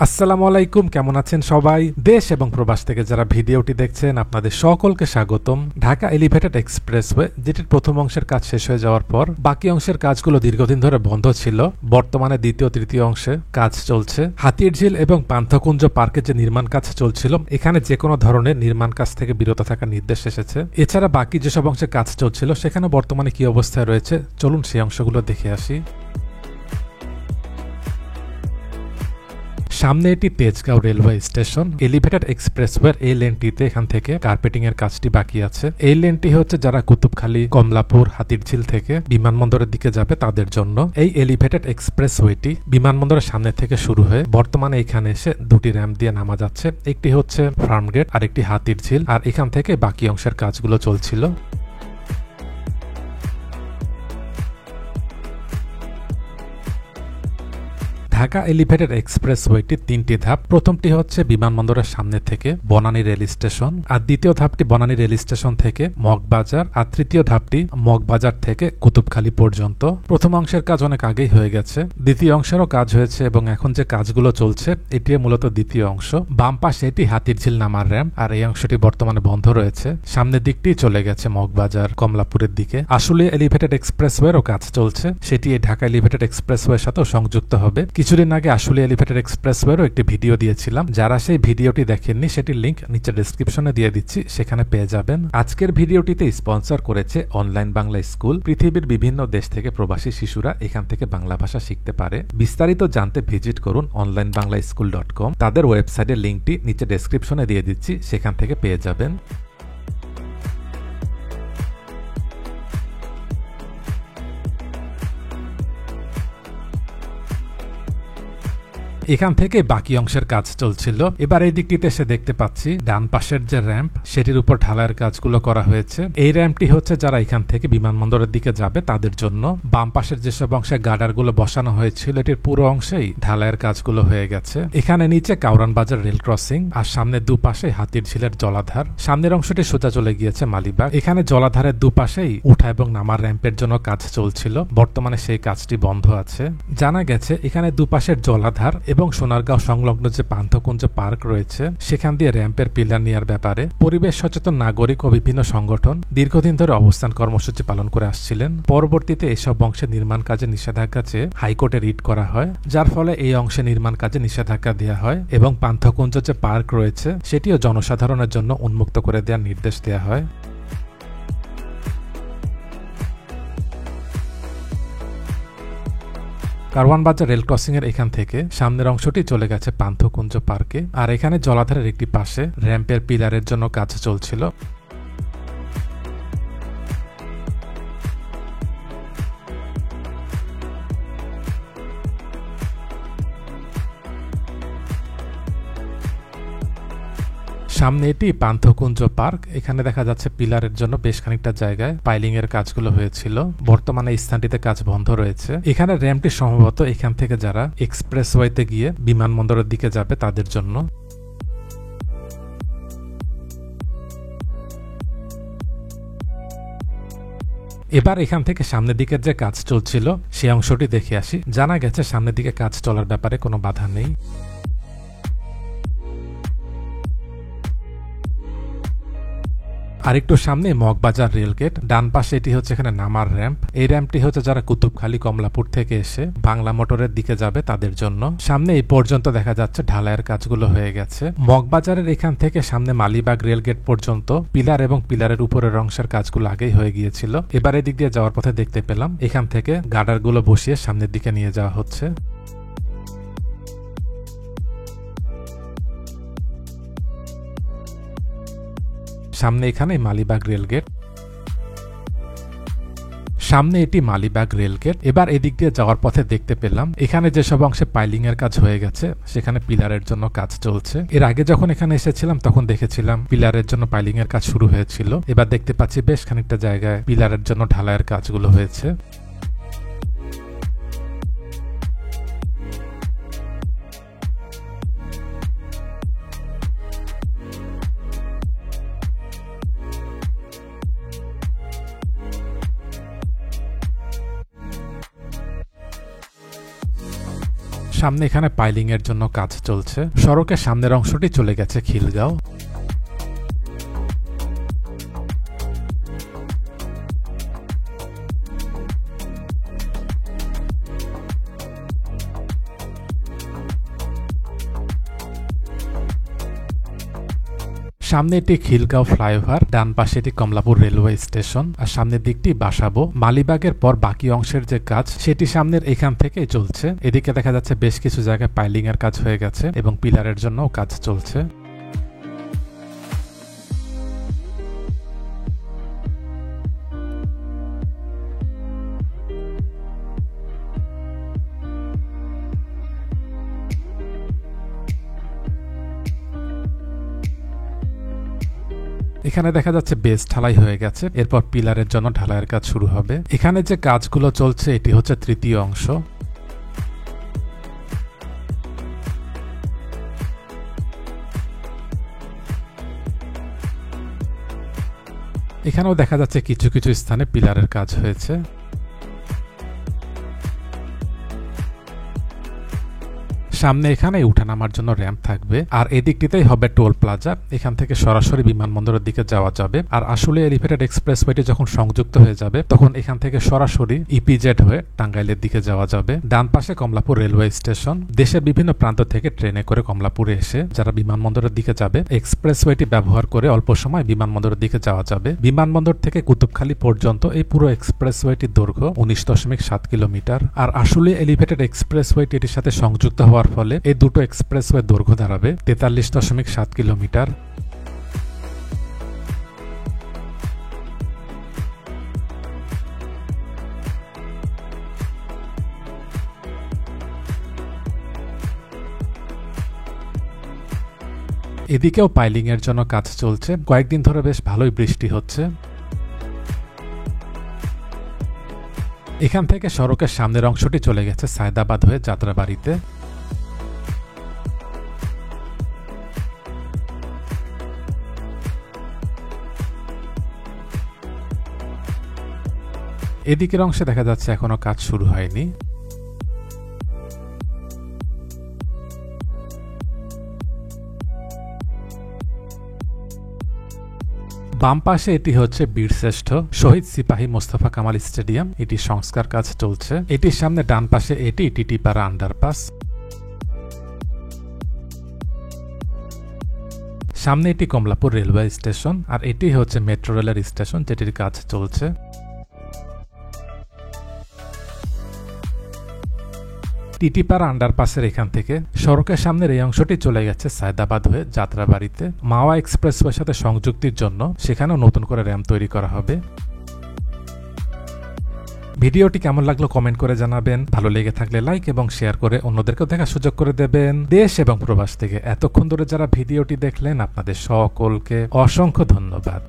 আসসালামু আলাইকুম, কেমন আছেন সবাই? দেশ এবং প্রবাস থেকে যারা ভিডিওটি দেখছেন আপনাদের সকলকে স্বাগতম। ঢাকা এলিভেটেড এক্সপ্রেসওয়ে, যেটির প্রথম অংশের কাজ শেষ হয়ে যাওয়ার পর বাকি অংশের কাজগুলো দীর্ঘদিন ধরে বন্ধ ছিল, বর্তমানে দ্বিতীয় তৃতীয় অংশে কাজ চলছে। হাতিরঝিল এবং পান্থকুঞ্জ পার্কে যে নির্মাণ কাজ চলছিল, এখানে যে কোনো ধরনের নির্মাণ কাজ থেকে বিরত থাকার নির্দেশ এসেছে। এছাড়া বাকি যেসব অংশে কাজ চলছিল সেখানে বর্তমানে কি অবস্থায় রয়েছে, চলুন সেই অংশগুলো দেখে আসি। সামনে এটি তেজগাঁও রেলওয়ে স্টেশন। এলিভেটেড এক্সপ্রেসওয়ের এই লেনটিতে এখান থেকে কার্পেটিং এর কাজটি বাকি আছে। এই লেনটি হচ্ছে যারা কুতুবখালী, কমলাপুর, হাতিরঝিল থেকে বিমানবন্দরের দিকে যাবে তাদের জন্য। এই এলিভেটেড এক্সপ্রেসওয়েটি বিমানবন্দরের সামনে থেকে শুরু হয়ে বর্তমানে এখানে এসে দুটি র্যাম্প দিয়ে নামা যাচ্ছে। একটি হচ্ছে ফার্মগেট আর একটি হাতিরঝিল, আর এখান থেকে বাকি অংশের কাজগুলো চলছিল। ঢাকা এলিভেটেড এক্সপ্রেসওয়েটির তিনটি ধাপ। প্রথমটি হচ্ছে বিমানবন্দরের সামনে থেকে বনানী রেল স্টেশন, আর দ্বিতীয় ধাপটি বনানী রেল স্টেশন থেকে মগবাজার, আর তৃতীয় ধাপটি মগবাজার থেকে কুতুবখালী পর্যন্ত। প্রথম অংশের কাজ অনেক আগেই হয়ে গেছে, দ্বিতীয় অংশেরও কাজ হয়েছে এবং এখন যে কাজগুলো চলছে এটি মূলত দ্বিতীয় অংশ। বাম পাশে এটি হাতিরঝিল নামার র্যাম্প, আর এই অংশটি বর্তমানে বন্ধ রয়েছে। সামনের দিকটি চলে গেছে মগবাজার, কমলাপুরের দিকে। আসলে এলিভেটেড এক্সপ্রেসওয়েরও কাজ চলছে, সেটি এই ঢাকা এলিভেটেড এক্সপ্রেসওয়ের সাথেও সংযুক্ত হবে। কিছুদিন আগে আসলে এলিভেটেড এক্সপ্রেসওয়েরও একটি ভিডিও দিয়েছিলাম, যারা সেই ভিডিওটি দেখেননি সেটির লিংক নিচে ডেসক্রিপশনে দিয়ে দিচ্ছি, সেখানে পেয়ে যাবেন। আজকের ভিডিওটিতে স্পন্সর করেছে অনলাইন বাংলা স্কুল। পৃথিবীর বিভিন্ন দেশ থেকে প্রবাসী শিশুরা এখান থেকে বাংলা ভাষা শিখতে পারে। বিস্তারিত জানতে ভিজিট করুন onlinebanglaschool.com। তাদের ওয়েবসাইটের লিংকটি নিচে ডেসক্রিপশনে দিয়ে দিচ্ছি, সেখান থেকে পেয়ে যাবেন। এখান থেকে বাকি অংশের কাজ চলছিল। এবার এই দিকটিতে এসে দেখতে পাচ্ছি ডান পাশের যে র্যাম্প, সেটির উপর ঢালাইয়ের কাজগুলো করা হয়েছে। এই র্যাম্পটি হচ্ছে যারা এখান থেকে বিমানবন্দরের দিকে যাবে তাদের জন্য। বাম পাশের যেসব অংশে গার্ডারগুলো বসানো হয়েছিল এটির পুরো অংশেই ঢালাইয়ের কাজগুলো হয়ে গেছে। এখানে নিচে কাউরান বাজার রেল ক্রসিং, আর সামনে দুপাশে হাতিরঝিলের জলাধার। সামনের অংশটি সোজা চলে গিয়েছে মালিবাগ। এখানে জলাধারের দুপাশেই উঠা এবং নামার র্যাম্পের জন্য কাজ চলছিল, বর্তমানে সেই কাজটি বন্ধ আছে। জানা গেছে এখানে দুপাশের জলাধার এবং সোনারগাঁও সংলগ্ন যে পান্থকুঞ্জ পার্ক রয়েছে সেখান দিয়ে র্যাম্পের পিলার নেওয়ার ব্যাপারে পরিবেশ সচেতন নাগরিক ও বিভিন্ন সংগঠন দীর্ঘদিন ধরে অবস্থান কর্মসূচি পালন করে আসছিলেন। পরবর্তীতে এসব অংশে নির্মাণ কাজে নিষেধাজ্ঞা চেয়ে হাইকোর্টে রিট করা হয়, যার ফলে এই অংশে নির্মাণ কাজে নিষেধাজ্ঞা দেওয়া হয় এবং পান্থকুঞ্জ যে পার্ক রয়েছে সেটিও জনসাধারণের জন্য উন্মুক্ত করে দেওয়ার নির্দেশ দেওয়া হয়। কারওয়ান বাজার রেল ক্রসিং এর এখান থেকে সামনের অংশটি চলে গেছে পান্থকুঞ্জ পার্কে, আর এখানে জলাধারের একটি পাশে র্যাম্পের পিলারের জন্য কাজ চলছিল। সামনে এটি পান্থকুঞ্জ পার্ক। এখানে দেখা যাচ্ছে পিলারের জন্য বেশ খানিকটা জায়গায় পাইলিং এর কাজগুলো হয়েছিল, বর্তমানে এই স্থানটিতে কাজ বন্ধ রয়েছে। এখানে র্যাম্পটি সম্ভবত এখান থেকে যারা এক্সপ্রেসওয়েতে গিয়ে বিমানবন্দরের দিকে যাবে তাদের জন্য। এবার এখান থেকে সামনের দিকের যে কাজ চলছিল সেই অংশটি দেখে আসি। জানা গেছে সামনের দিকে কাজ চলার ব্যাপারে কোনো বাধা নেই। আরেকটু সামনে মগবাজার রেলগেট, ডান পাশে এটি হচ্ছে এখানে নামার র্যাম্প। এই র্যাম্পটি হচ্ছে যারা কুতুবখালী, কমলাপুর থেকে এসে বাংলা মোটরের দিকে যাবে তাদের জন্য। সামনে এই পর্যন্ত দেখা যাচ্ছে ঢালাইয়ের কাজগুলো হয়ে গেছে। মগবাজারের এখান থেকে সামনে মালিবাগ রেলগেট পর্যন্ত পিলার এবং পিলারের উপরের অংশের কাজগুলো আগেই হয়ে গিয়েছিল। এবার এদিক দিয়ে যাওয়ার পথে দেখতে পেলাম এখান থেকে গার্ডারগুলো বসিয়ে সামনের দিকে নিয়ে যাওয়া হচ্ছে। সামনে এখানে মালিবাগ রেলগেট, সামনে এটি মালিবাগ রেলগেট। এবার এদিক দিয়ে যাওয়ার পথে দেখতে পেলাম এখানে যেসব অংশে পাইলিং এর কাজ হয়ে গেছে সেখানে পিলারের জন্য কাজ চলছে। এর আগে যখন এখানে এসেছিলাম তখন দেখেছিলাম পিলারের জন্য পাইলিং এর কাজ শুরু হয়েছিল। এবার দেখতে পাচ্ছি বেশ খানিকটা জায়গায় পিলারের জন্য ঢালাইয়ের কাজগুলো হয়েছে। সামনে এখানে পাইলিং এর জন্য কাজ চলছে। সড়কের সামনের অংশটি চলে গেছে খিলগাঁও। সামনে এটি খিলগাঁও ফ্লাইওভার, ডান পাশে এটি কমলাপুর রেলওয়ে স্টেশন, আর সামনের দিকটি বাসাবো। মালিবাগের পর বাকি অংশের যে কাজ সেটি সামনের এখান থেকেই চলছে। এদিকে দেখা যাচ্ছে বেশ কিছু জায়গায় পাইলিং এর কাজ হয়ে গেছে এবং পিলারের জন্যও কাজ চলছে। এখানে দেখা যাচ্ছে বেস ঢালাই হয়ে গেছে, এরপর পিলারের জন্য ঢালাইয়ের কাজ শুরু হবে। এখানে যে কাজগুলো চলছে এটি হচ্ছে তৃতীয় অংশ। এখানেও দেখা যাচ্ছে কিছু কিছু স্থানে পিলারের কাজ হয়েছে। সামনে এখানে উঠানামার জন্য র্যাম্প থাকবে, আর এদিকটিতেই হবে টোল প্লাজা। এখান থেকে সরাসরি বিমানবন্দরের দিকে যাওয়া যাবে। আর আসলে এলিভেটেড এক্সপ্রেসওয়েটি যখন সংযুক্ত হয়ে যাবে তখন এখান থেকে সরাসরি ইপিজেড হয়ে টাঙ্গাইলের দিকে যাওয়া যাবে। ডান পাশে কমলাপুর রেলওয়ে স্টেশন। দেশের বিভিন্ন প্রান্ত থেকে ট্রেনে করে কমলাপুরে এসে যারা বিমানবন্দরের দিকে যাবে এক্সপ্রেসওয়েটি ব্যবহার করে অল্প সময় বিমানবন্দরের দিকে যাওয়া যাবে। বিমানবন্দর থেকে কুতুবখালী পর্যন্ত এই পুরো এক্সপ্রেসওয়েটির দৈর্ঘ্য 19.7 কিলোমিটার। আর আসলে এলিভেটেড এক্সপ্রেসওয়েটি এটির সাথে সংযুক্ত হওয়ার ফলে এই দুটো এক্সপ্রেসওয়ে দৈর্ঘ্য দাঁড়াবে 43.7 কিলোমিটার। এদিকেও পাইলিং এর জন্য কাজ চলছে। কয়েকদিন ধরে বেশ ভালোই বৃষ্টি হচ্ছে। এখান থেকে সড়কের সামনের অংশটি চলে গেছে সায়দাবাদ হয়ে যাত্রাবাড়িতে। এদিকের অংশে দেখা যাচ্ছে এখনো কাজ শুরু হয়নি। বাম পাশে এটি হচ্ছে বীরশ্রেষ্ঠ শহীদ সিপাহী মোস্তফা কামাল স্টেডিয়াম। এটি সংস্কার কাজ চলছে। এটির সামনে ডান পাশে এটি টিটিপাড়া আন্ডারপাস। সামনে এটি কমলাপুর রেলওয়ে স্টেশন, আর এটি হচ্ছে মেট্রো রেলের স্টেশন যেটির কাজ চলছে। টিটিপাড়া আন্ডারপাসের এখান থেকে সড়কের সামনের এই অংশটি চলে গেছে সায়দাবাদ হয়ে যাত্রাবাড়িতে। মাওয়া এক্সপ্রেসওয়ের সাথে সংযুক্তির জন্য সেখানেও নতুন করে র্যাম্প তৈরি করা হবে। ভিডিওটি কেমন লাগলো কমেন্ট করে জানাবেন। ভালো লেগে থাকলে লাইক এবং শেয়ার করে অন্যদেরকেও দেখার সুযোগ করে দেবেন। দেশ এবং প্রবাস থেকে এতক্ষণ ধরে যারা ভিডিওটি দেখলেন আপনাদের সকলকে অসংখ্য ধন্যবাদ।